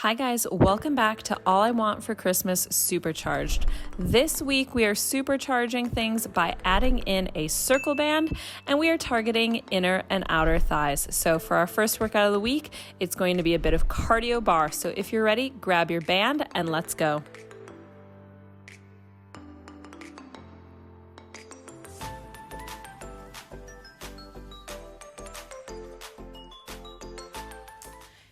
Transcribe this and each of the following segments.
Hi guys, welcome back to All I Want for Christmas Supercharged. This week we are supercharging things by adding in a circle band, and we are targeting inner and outer thighs. So for our first workout of the week, it's going to be a bit of cardio bar. So if you're ready, grab your band and let's go.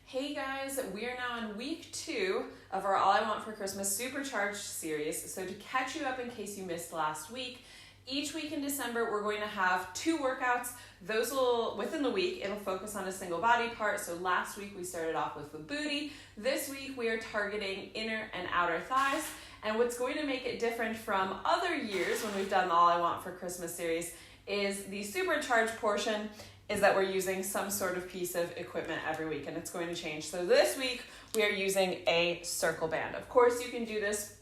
Hey guys, we are now in week 2 of our All I Want for Christmas Supercharged series. So to catch you up in case you missed last week, each week in December we're going to have 2 workouts. Those will, within the week, it'll focus on a single body part. So last week we started off with the booty. This week we are targeting inner and outer thighs. And what's going to make it different from other years when we've done the All I Want for Christmas series is the supercharged portion is that we're using some sort of piece of equipment every week, and it's going to change. So this week we are using a circle band. Of course you can do this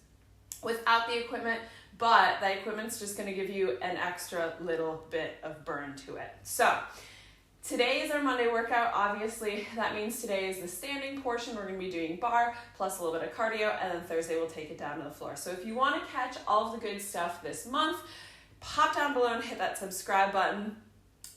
without the equipment, but the equipment's just going to give you an extra little bit of burn to it. So today is our Monday workout. Obviously that means today is the standing portion. We're going to be doing bar plus a little bit of cardio, and then Thursday we'll take it down to the floor. So if you want to catch all of the good stuff this month, pop down below and hit that subscribe button.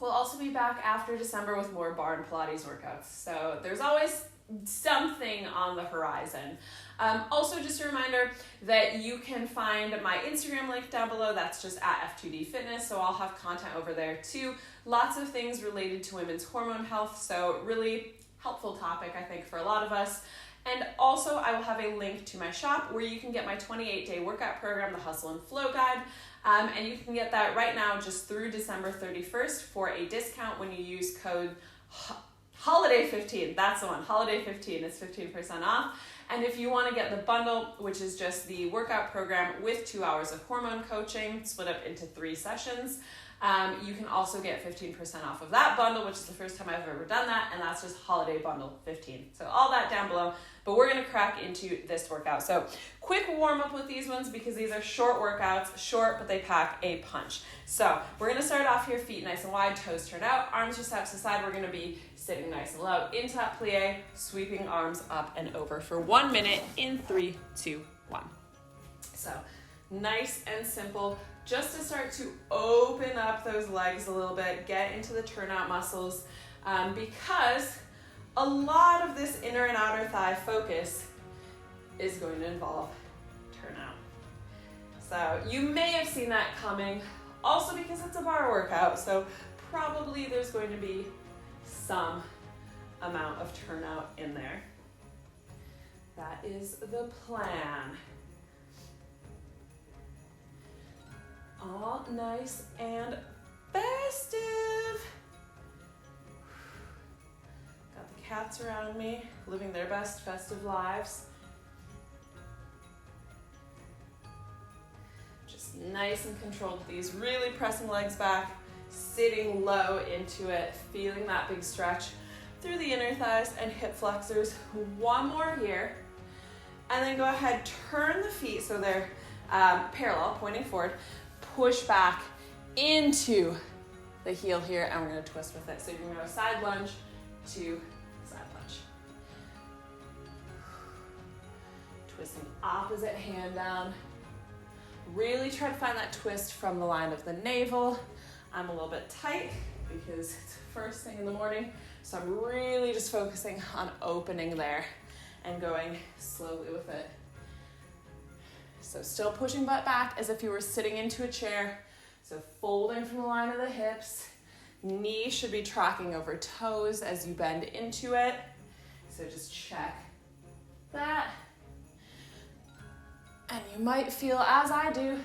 We'll also be back after December with more bar and Pilates workouts. So there's always something on the horizon. Also, just a reminder that you can find my Instagram link down below. That's just at F2D Fitness. So I'll have content over there too. Lots of things related to women's hormone health. So really helpful topic, I think, for a lot of us. And also, I will have a link to my shop where you can get my 28-day workout program, the Hustle and Flow Guide. And you can get that right now just through December 31st for a discount when you use code HOLIDAY15. That's the one, HOLIDAY15. It's 15% off. And if you want to get the bundle, which is just the workout program with 2 hours of hormone coaching split up into 3 sessions, you can also get 15% off of that bundle, which is the first time I've ever done that, and that's just Holiday Bundle 15. So all that down below, but we're going to crack into this workout. So quick warm up with these ones because these are short workouts, short, but they pack a punch. So we're going to start off here, feet nice and wide, toes turned out, arms just out to the side. We're going to be sitting nice and low, into that plie, sweeping arms up and over for 1 minute in 3, 2, 1. So nice and simple. Just to start to open up those legs a little bit, get into the turnout muscles, because a lot of this inner and outer thigh focus is going to involve turnout. So you may have seen that coming, also because it's a bar workout, so probably there's going to be some amount of turnout in there. That is the plan. All nice and festive. Got the cats around me, living their best festive lives. Just nice and controlled with these, really pressing legs back, sitting low into it, feeling that big stretch through the inner thighs and hip flexors. 1 more here. And then go ahead, turn the feet so they're parallel, pointing forward. Push back into the heel here, and we're going to twist with it. So you're going to go side lunge to side lunge. Twisting opposite hand down. Really try to find that twist from the line of the navel. I'm a little bit tight because it's first thing in the morning, so I'm really just focusing on opening there and going slowly with it. So still pushing butt back as if you were sitting into a chair. So folding from the line of the hips. Knees should be tracking over toes as you bend into it. So just check that. And you might feel, as I do,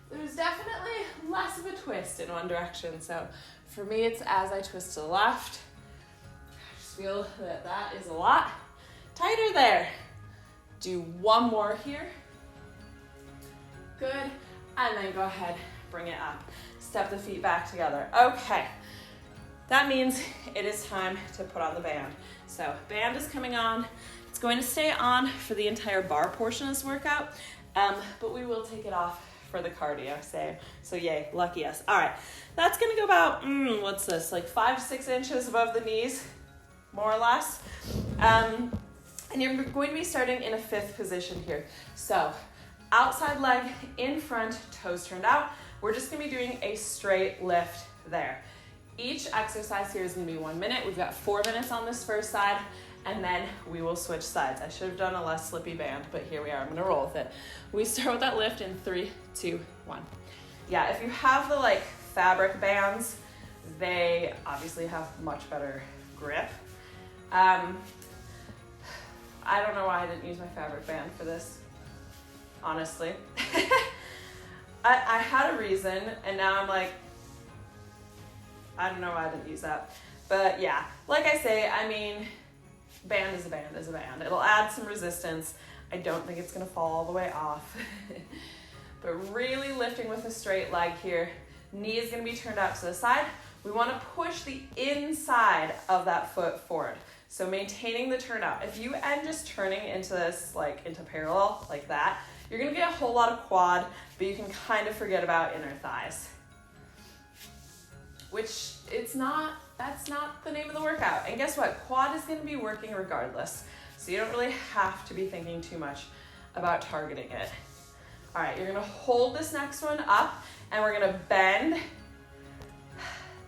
there's definitely less of a twist in one direction. So for me, it's as I twist to the left. I just feel that that is a lot tighter there. Do 1 more here. Good, and then go ahead, bring it up. Step the feet back together. Okay, that means it is time to put on the band. So band is coming on. It's going to stay on for the entire bar portion of this workout, but we will take it off for the cardio, so yay, lucky us. All right, that's gonna go about, what's this, like 5 to 6 inches above the knees, more or less. And you're going to be starting in a 5th position here. So outside leg in front, toes turned out. We're just gonna be doing a straight lift there. Each exercise here is gonna be 1 minute. We've got 4 minutes on this first side, and then we will switch sides. I should have done a less slippy band, but here we are. I'm gonna roll with it. We start with that lift in 3, 2, 1. Yeah, if you have the like fabric bands, they obviously have much better grip. I don't know why I didn't use my fabric band for this, honestly. I had a reason, and now I'm like, I don't know why I didn't use that. But yeah, like I say, I mean, band is a band is a band. It'll add some resistance. I don't think it's gonna fall all the way off. But really lifting with a straight leg here. Knee is gonna be turned out to the side. We wanna push the inside of that foot forward. So maintaining the turnout. If you end just turning into this, like into parallel, like that, you're gonna get a whole lot of quad, but you can kind of forget about inner thighs. Which that's not the name of the workout. And guess what? Quad is gonna be working regardless. So you don't really have to be thinking too much about targeting it. All right, you're gonna hold this next one up, and we're gonna bend,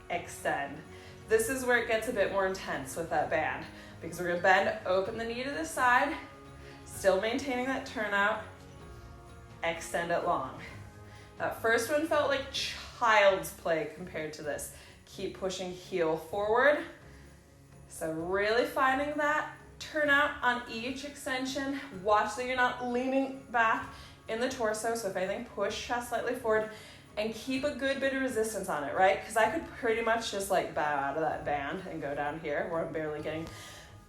extend. This is where it gets a bit more intense with that band, because we're gonna bend, open the knee to the side, still maintaining that turnout, extend it long. That first one felt like child's play compared to this. Keep pushing heel forward. So really finding that turnout on each extension. Watch that you're not leaning back in the torso. So if anything, push chest slightly forward and keep a good bit of resistance on it, right? Because I could pretty much just like bow out of that band and go down here where I'm barely getting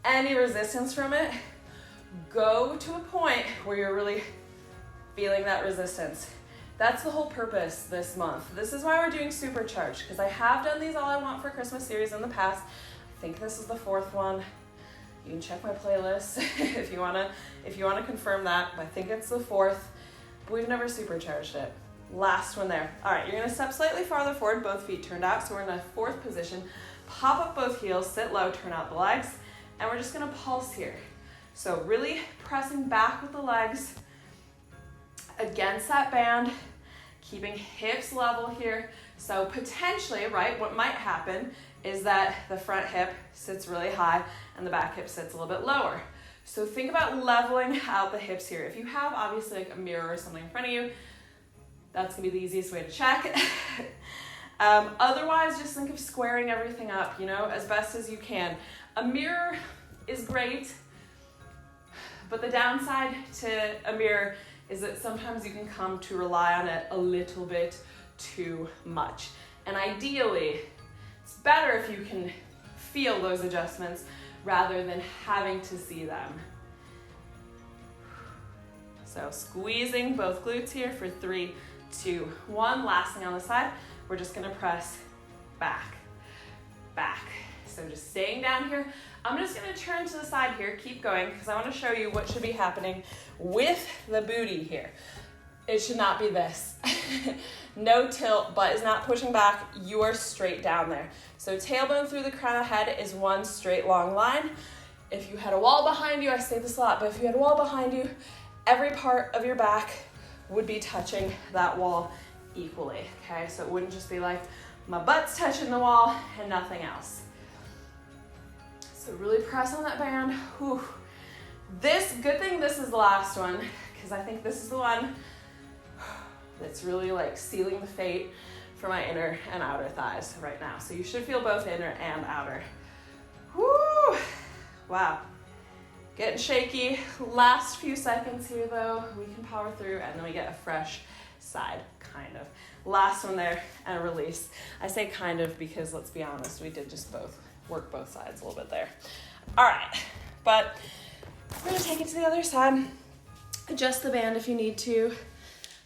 any resistance from it. Go to a point where you're really feeling that resistance. That's the whole purpose this month. This is why we're doing Supercharged, because I have done these All I Want for Christmas series in the past. I think this is the 4th one. You can check my playlist if you wanna confirm that. I think it's the 4th, but we've never supercharged it. Last one there. All right, you're gonna step slightly farther forward, both feet turned out, so we're in a 4th position. Pop up both heels, sit low, turn out the legs, and we're just gonna pulse here. So really pressing back with the legs against that band, keeping hips level here. So potentially, right, what might happen is that the front hip sits really high and the back hip sits a little bit lower. So think about leveling out the hips here. If you have obviously like a mirror or something in front of you, that's gonna be the easiest way to check. Otherwise, just think of squaring everything up, you know, as best as you can. A mirror is great, but the downside to a mirror is that sometimes you can come to rely on it a little bit too much. And ideally, it's better if you can feel those adjustments rather than having to see them. So squeezing both glutes here for 3, 2, 1. Last thing on the side, we're just gonna press back, back. So just staying down here. I'm just gonna turn to the side here, keep going, because I wanna show you what should be happening with the booty here. It should not be this. No tilt, butt is not pushing back, you are straight down there. So tailbone through the crown of the head is one straight long line. If you had a wall behind you, I say this a lot, but if you had a wall behind you, every part of your back would be touching that wall equally, okay? So it wouldn't just be like, my butt's touching the wall and nothing else. So really press on that band. Whew. This, good thing this is the last one, because I think this is the one that's really like sealing the fate for my inner and outer thighs right now. So you should feel both inner and outer. Woo! Wow. Getting shaky. Last few seconds here though. We can power through and then we get a fresh side, kind of. Last one there and a release. I say kind of because let's be honest, we did just work both sides a little bit there. All right, but we're gonna take it to the other side. Adjust the band if you need to.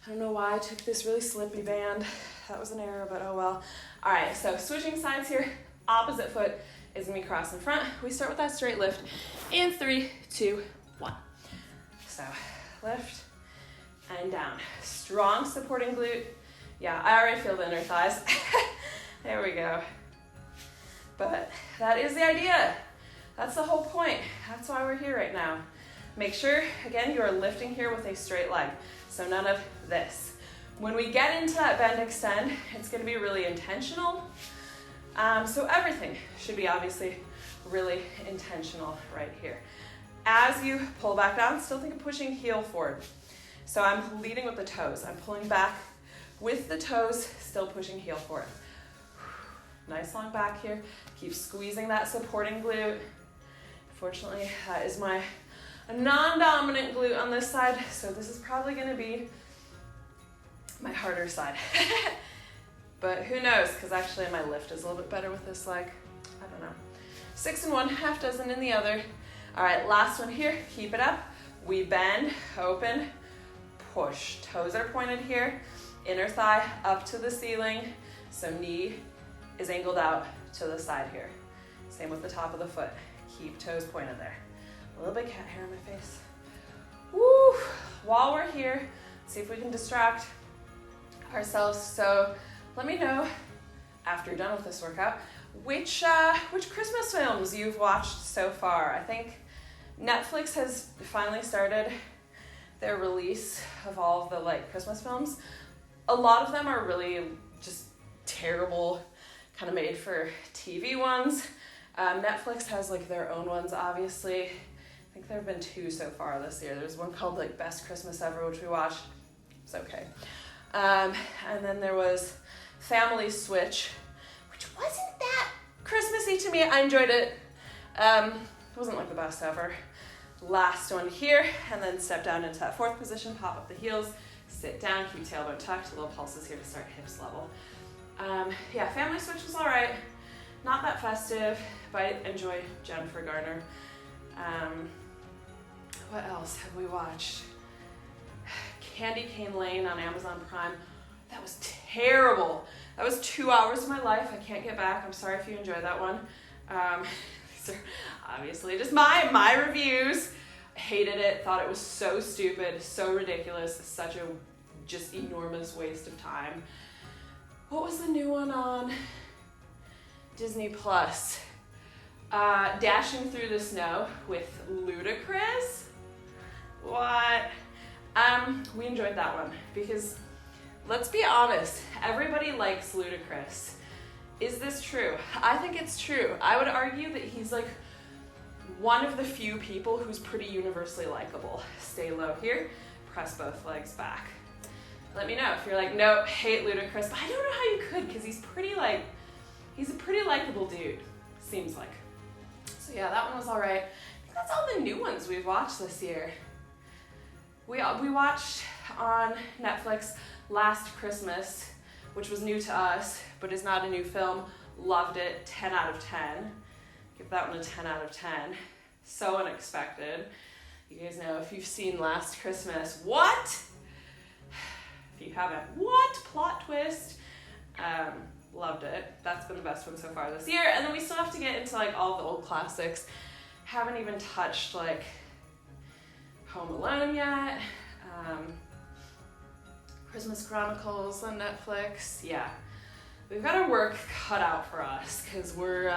I don't know why I took this really slippy band. That was an error, but oh well. All right, so switching sides here. Opposite foot is gonna be crossed in front. We start with that straight lift in 3, 2, 1. So lift and down. Strong supporting glute. Yeah, I already feel the inner thighs. There we go. But that is the idea. That's the whole point. That's why we're here right now. Make sure, again, you are lifting here with a straight leg. So none of this. When we get into that bend extend, it's gonna be really intentional. So everything should be obviously really intentional right here. As you pull back down, still think of pushing heel forward. So I'm leading with the toes. I'm pulling back with the toes, still pushing heel forward. Nice long back here. Keep squeezing that supporting glute. Fortunately, that is my non-dominant glute on this side, so this is probably gonna be my harder side. But who knows, because actually my lift is a little bit better with this leg. I don't know. 6 in one, half dozen in the other. All right, last one here, keep it up. We bend, open, push. Toes are pointed here, inner thigh up to the ceiling, so knee is angled out to the side here. Same with the top of the foot. Keep toes pointed there. A little bit cat hair on my face. Woo! While we're here, see if we can distract ourselves. So let me know after you're done with this workout, which Christmas films you've watched so far. I think Netflix has finally started their release of all of the Christmas films. A lot of them are really just terrible, kind of made for TV ones. Netflix has their own ones, obviously. I think there have been 2 so far this year. There's one called Best Christmas Ever, which we watched. It's okay. And then there was Family Switch, which wasn't that Christmassy to me. I enjoyed it. It wasn't the best ever. Last one here, and then step down into that 4th position, pop up the heels, sit down, keep tailbone tucked, little pulses here to start hips level. Yeah, Family Switch was all right. Not that festive, but I enjoy Jennifer Garner. What else have we watched? Candy Cane Lane on Amazon Prime. That was terrible. That was 2 hours of my life. I can't get back. I'm sorry if you enjoyed that one. These are obviously just my reviews. Hated it. Thought it was so stupid, so ridiculous, such a just enormous waste of time. What was the new one on Disney Plus? Dashing Through the Snow with Ludacris. What? We enjoyed that one because, let's be honest, everybody likes Ludacris. Is this true? I think it's true. I would argue that he's one of the few people who's pretty universally likable. Stay low here, press both legs back. Let me know if you're nope, hate Ludacris, but I don't know how you could, because he's he's a pretty likable dude, seems like. So yeah, that one was all right. I think that's all the new ones we've watched this year. We watched on Netflix Last Christmas, which was new to us, but is not a new film. Loved it, 10 out of 10. Give that one a 10 out of 10. So unexpected. You guys know if you've seen Last Christmas, what? If you haven't, what? Plot twist. Loved it. That's been the best one so far this year. And then we still have to get into all the old classics. Haven't even touched Home Alone yet. Christmas Chronicles on Netflix. Yeah, we've got our work cut out for us because we're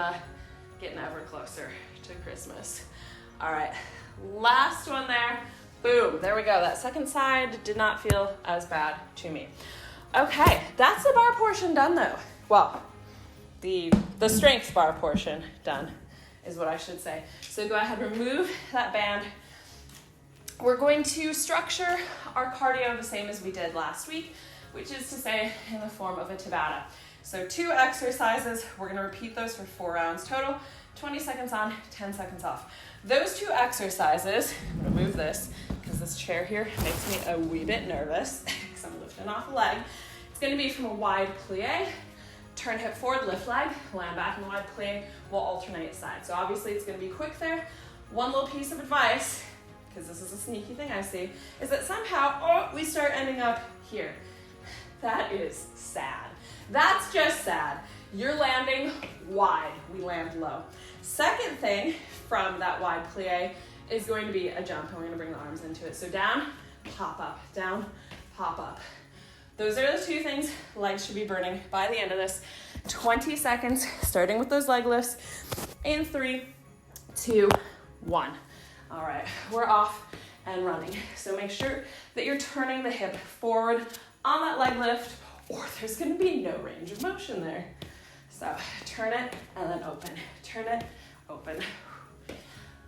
getting ever closer to Christmas. All right, last one there. Boom, there we go. That second side did not feel as bad to me. Okay, that's the bar portion done though. Well, the strength bar portion done is what I should say. So go ahead, remove that band. We're going to structure our cardio the same as we did last week, which is to say in the form of a Tabata. So 2 exercises, we're going to repeat those for 4 rounds total, 20 seconds on, 10 seconds off. Those 2 exercises, I'm going to move this because this chair here makes me a wee bit nervous because I'm lifting off a leg. It's going to be from a wide plie, turn hip forward, lift leg, land back in the wide plie, we'll alternate sides. So obviously it's going to be quick there. One little piece of advice, because this is a sneaky thing I see, is that somehow, we start ending up here. That is sad. That's just sad. You're landing wide, we land low. Second thing from that wide plie is going to be a jump, and we're gonna bring the arms into it. So down, pop up, down, pop up. Those are the 2 things legs should be burning by the end of this. 20 seconds, starting with those leg lifts in 3, 2, 1. All right, we're off and running. So make sure that you're turning the hip forward on that leg lift, or there's gonna be no range of motion there. So turn it and then open. Turn it, open.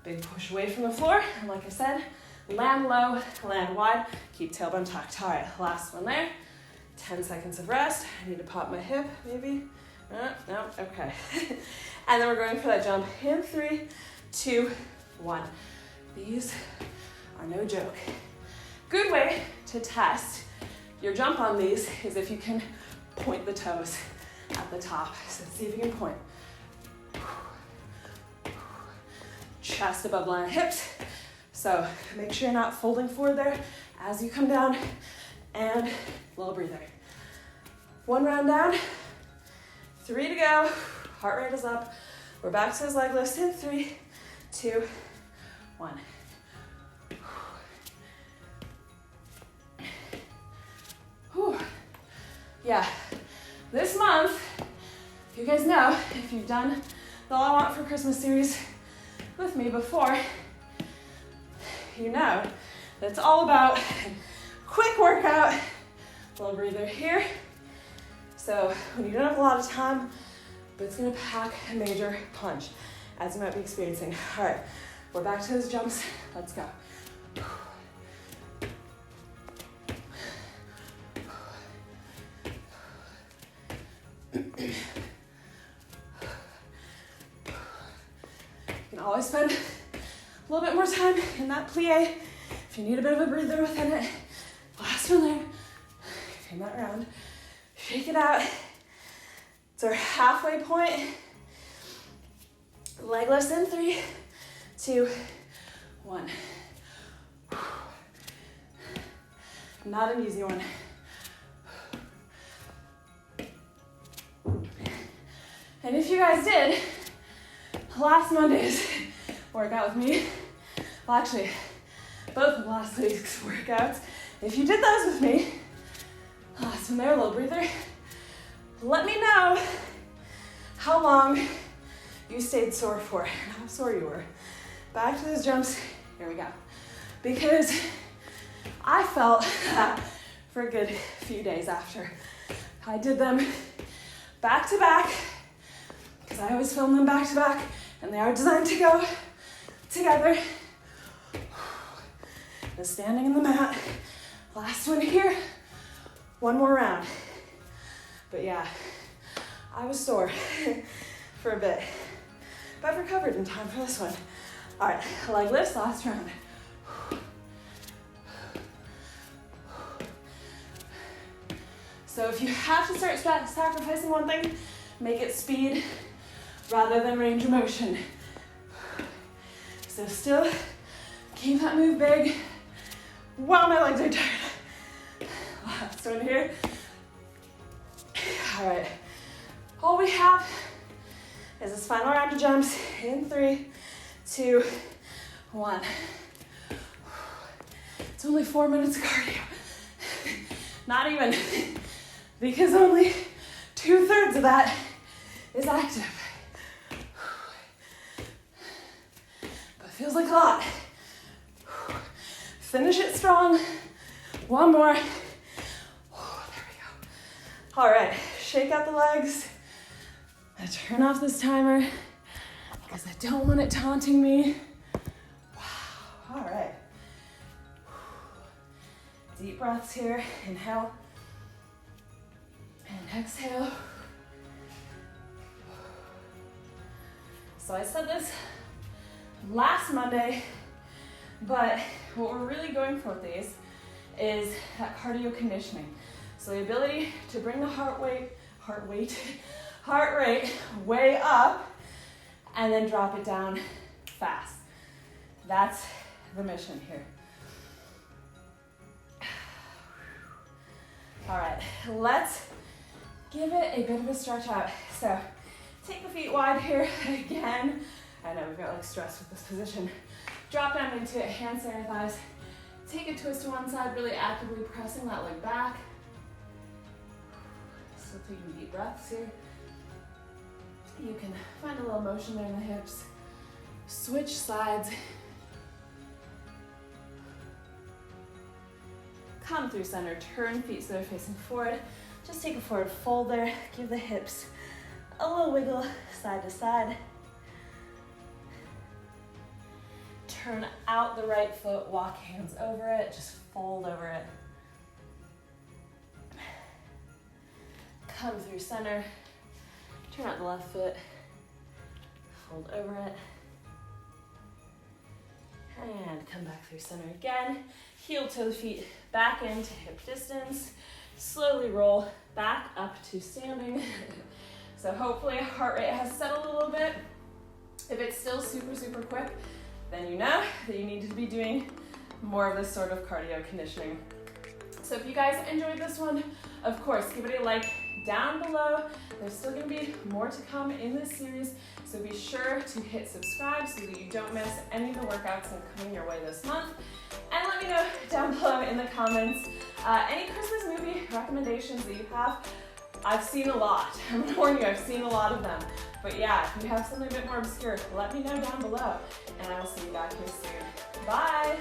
Big push away from the floor. And like I said, land low, land wide, keep tailbone tucked. All right, last one there. 10 seconds of rest. I need to pop my hip, maybe. No, okay. And then we're going for that jump in 3, 2, 1. These are no joke. Good way to test your jump on these is if you can point the toes at the top. So see if you can point. Chest above line of hips. So make sure you're not folding forward there as you come down, and little breather. 1 round down, 3 to go. Heart rate is up. We're back to those leg lifts in 3, 2, 1. Whew. Yeah, this month, if you guys know, if you've done the All I Want for Christmas series with me before, you know that it's all about quick workout. Little breather here. So when you don't have a lot of time, but it's gonna pack a major punch, as you might be experiencing. All right, we're back to those jumps. Let's go. You can always spend a little bit more time in that plie if you need a bit of a breather within it. Last one there. Turn that around. Shake it out. It's our halfway point. Leg lifts in 3, 2, 1. Not an easy one. And if you guys did last Monday's workout with me, well actually, both of last week's workouts, if you did those with me, last one there, a little breather, let me know how long you stayed sore for, and how sore you were. Back to those jumps, here we go. Because I felt that for a good few days after. I did them back to back, because I always film them back to back, and they are designed to go together. Just standing in the mat. Last one here. One more round. But yeah, I was sore for a bit, but I've recovered in time for this one. All right, leg lifts, last round. So if you have to start sacrificing one thing, make it speed rather than range of motion. So still keep that move big while my legs are tired. Last one here. All right, all we have is this final round of jumps in 3, 2, 1. It's only 4 minutes of cardio. Not even, because only 2/3 of that is active. But it feels like a lot. Finish it strong. One more. There we go. All right, shake out the legs. I turn off this timer because I don't want it taunting me. Wow, all right. Deep breaths here. Inhale and exhale. So I said this last Monday, but what we're really going for with these is that cardio conditioning. So the ability to bring the heart rate way up and then drop it down fast. That's the mission here. All right, let's give it a bit of a stretch out. So take the feet wide here again. I know we've got like stress with this position. Drop down into it, hands center thighs. Take a twist to one side, really actively pressing that leg back. Still taking deep breaths here. You can find a little motion there in the hips. Switch sides. Come through center, turn feet so they're facing forward. Just take a forward fold there. Give the hips a little wiggle side to side. Turn out the right foot, walk hands over it, just fold over it. Come through center, turn out the left foot, fold over it. And come back through center again. Heel toe feet back into hip distance. Slowly roll back up to standing. So hopefully heart rate has settled a little bit. If it's still super, super quick, then you know that you need to be doing more of this sort of cardio conditioning. So if you guys enjoyed this one, of course, give it a like down below. There's still gonna be more to come in this series, so be sure to hit subscribe so that you don't miss any of the workouts that are coming your way this month. And let me know down below in the comments any Christmas movie recommendations that you have. I've seen a lot. I'm gonna warn you, I've seen a lot of them. But yeah, if you have something a bit more obscure, let me know down below. And I will see you back here soon. Bye!